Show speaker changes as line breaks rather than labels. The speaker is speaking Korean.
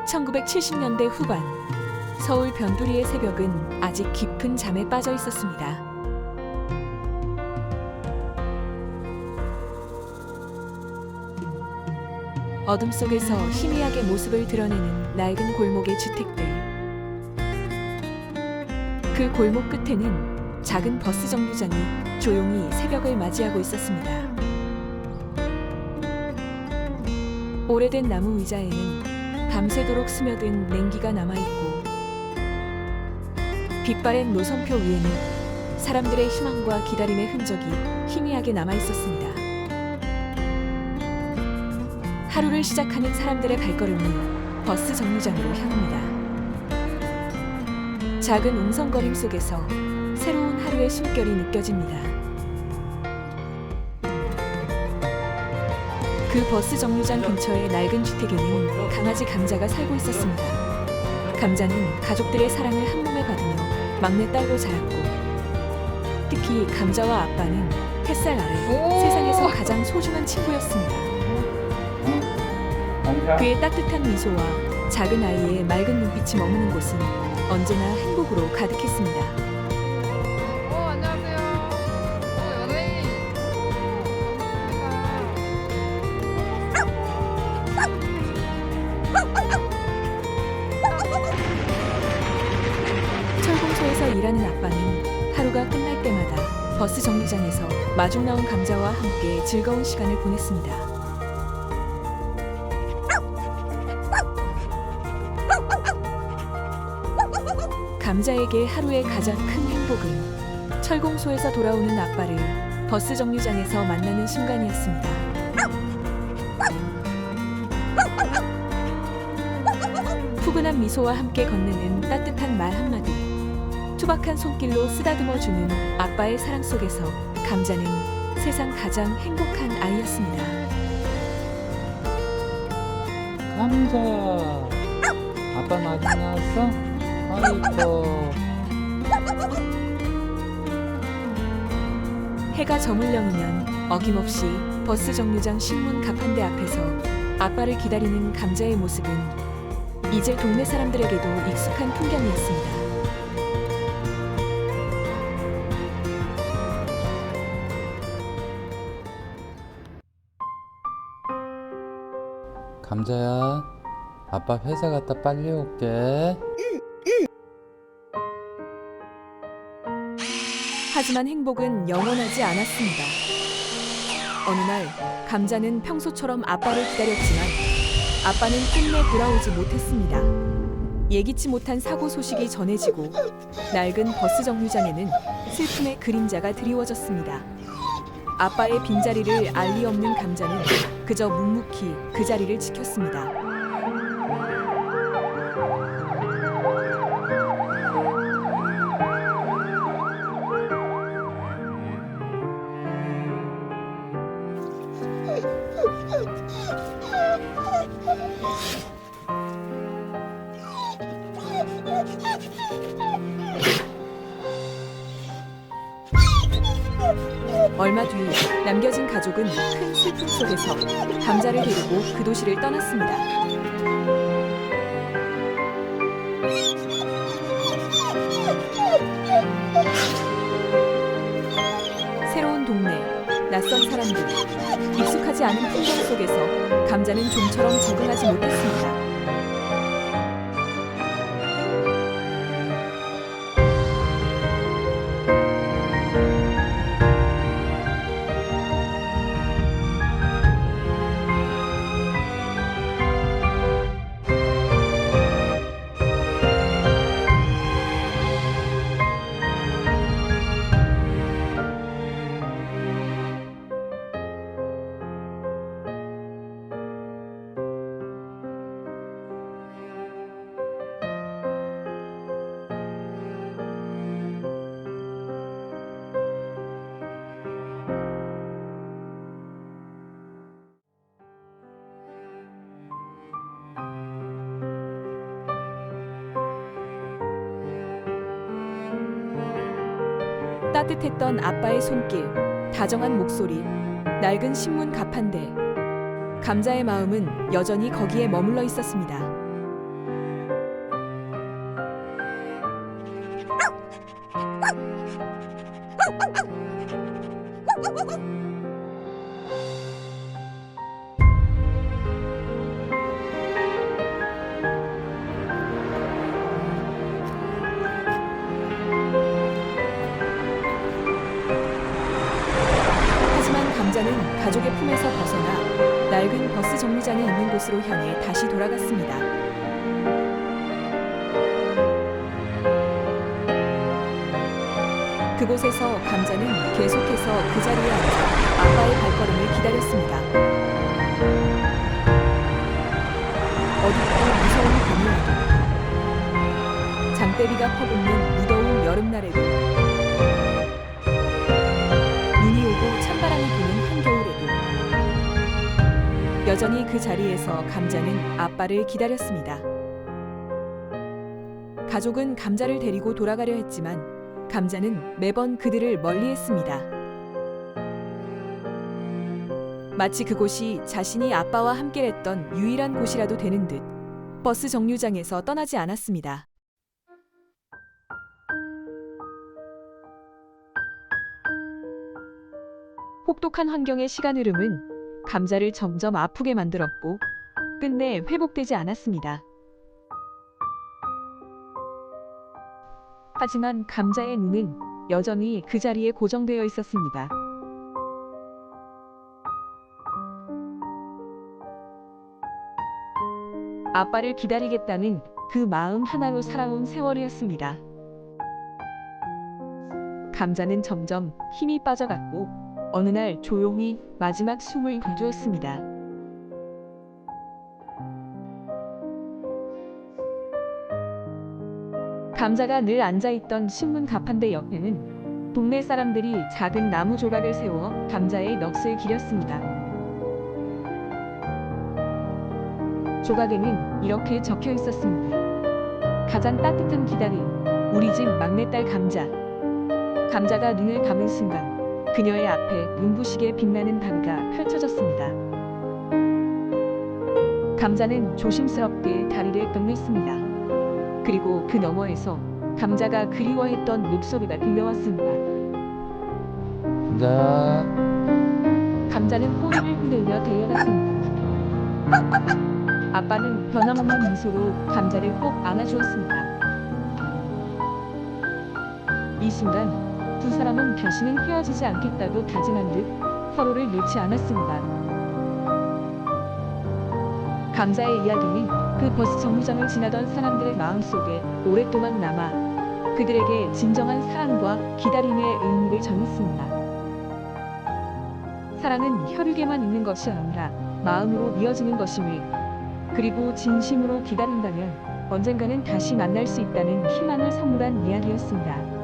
1970년대 후반, 서울 변두리의 새벽은 아직 깊은 잠에 빠져 있었습니다. 어둠 속에서 희미하게 모습을 드러내는 낡은 골목의 주택들. 그 골목 끝에는 작은 버스 정류장이 조용히 새벽을 맞이하고 있었습니다. 오래된 나무 의자에는 밤새도록 스며든 냉기가 남아있고, 빛바랜 노선표 위에는 사람들의 희망과 기다림의 흔적이 희미하게 남아있었습니다. 하루를 시작하는 사람들의 발걸음이 버스 정류장으로 향합니다. 작은 웅성거림 속에서 새로운 하루의 숨결이 느껴집니다. 그 버스 정류장 근처의 낡은 주택에는 강아지 감자가 살고 있었습니다. 감자는 가족들의 사랑을 한몸에 받으며 막내딸로 자랐고, 특히 감자와 아빠는 햇살 아래 세상에서 가장 소중한 친구였습니다. 그의 따뜻한 미소와 작은 아이의 맑은 눈빛이 머무는 곳은 언제나 행복으로 가득했습니다.
안녕하세요. 연예인.
철공소에서 일하는 아빠는 하루가 끝날 때마다 버스 정류장에서 마중 나온 감자와 함께 즐거운 시간을 보냈습니다. 감자에게 하루의 가장 큰 행복은 철공소에서 돌아오는 아빠를 버스 정류장에서 만나는 순간이었습니다. 푸근한 미소와 함께 건네는 따뜻한 말 한마디, 투박한 손길로 쓰다듬어주는 아빠의 사랑 속에서 감자는 세상 가장 행복한 아이였습니다.
감자야, 아빠 마중 나왔어? 아이고.
해가 저물령이면 어김없이 버스 정류장 신문 가판대 앞에서 아빠를 기다리는 감자의 모습은 이제 동네 사람들에게도 익숙한 풍경이었습니다.
감자야, 아빠 회사 갔다 빨리 올게.
하지만 행복은 영원하지 않았습니다. 어느 날 감자는 평소처럼 아빠를 기다렸지만 아빠는 끝내 돌아오지 못했습니다. 예기치 못한 사고 소식이 전해지고 낡은 버스 정류장에는 슬픔의 그림자가 드리워졌습니다. 아빠의 빈자리를 알 리 없는 감자는 그저 묵묵히 그 자리를 지켰습니다. 얼마 뒤 남겨진 가족은 큰 슬픔 속에서 감자를 데리고 그 도시를 떠났습니다. 새로운 동네, 낯선 사람들, 익숙하지 않은 풍경 속에서 감자는 좀처럼 적응하지 못했습니다. 따뜻했던 아빠의 손길, 다정한 목소리, 낡은 신문 가판대. 감자의 마음은 여전히 거기에 머물러 있었습니다. 하지만 감자는 가족의 품에서 벗어나 낡은 버스 정류장이 있는 곳으로 향해 다시 돌아갔습니다. 그곳에서 감자는 계속해서 그 자리에 앉아 아빠의 발걸음을 기다렸습니다. 어둡고 무서운 밤이라도, 장대비가 퍼붓는 무더운 여름날에도, 눈이 오고 찬바람이 부는 한겨울에도 여전히 그 자리에서 감자는 아빠를 기다렸습니다. 가족은 감자를 데리고 돌아가려 했지만 감자는 매번 그들을 멀리했습니다. 마치 그곳이 자신이 아빠와 함께했던 유일한 곳이라도 되는 듯 버스 정류장에서 떠나지 않았습니다. 혹독한 환경의 시간 흐름은 감자를 점점 아프게 만들었고 끝내 회복되지 않았습니다. 하지만 감자의 눈은 여전히 그 자리에 고정되어 있었습니다. 아빠를 기다리겠다는 그 마음 하나로 살아온 세월이었습니다. 감자는 점점 힘이 빠져갔고 어느 날 조용히 마지막 숨을 거두었습니다. 감자가 늘 앉아있던 신문 가판대 옆에는 동네 사람들이 작은 나무 조각을 세워 감자의 넋을 기렸습니다. 조각에는 이렇게 적혀 있었습니다. 가장 따뜻한 기다림, 우리 집 막내딸 감자. 감자가 눈을 감은 순간 그녀의 앞에 눈부시게 빛나는 바위가 펼쳐졌습니다. 감자는 조심스럽게 다리를 꺾냈습니다. 그리고 그 너머에서 감자가 그리워했던 목소리가 들려왔습니다.
감자.
감자는 꼬리를 흔들며 달려갔습니다. 아빠는 변함없는 미소로 감자를 꼭 안아주었습니다. 이 순간 두 사람은 다시는 헤어지지 않겠다고 다짐한 듯 서로를 놓지 않았습니다. 감자의 이야기는 그 버스 정류장을 지나던 사람들의 마음속에 오랫동안 남아 그들에게 진정한 사랑과 기다림의 의미를 전했습니다. 사랑은 혈육에만 있는 것이 아니라 마음으로 이어지는 것임을, 그리고 진심으로 기다린다면 언젠가는 다시 만날 수 있다는 희망을 선물한 이야기였습니다.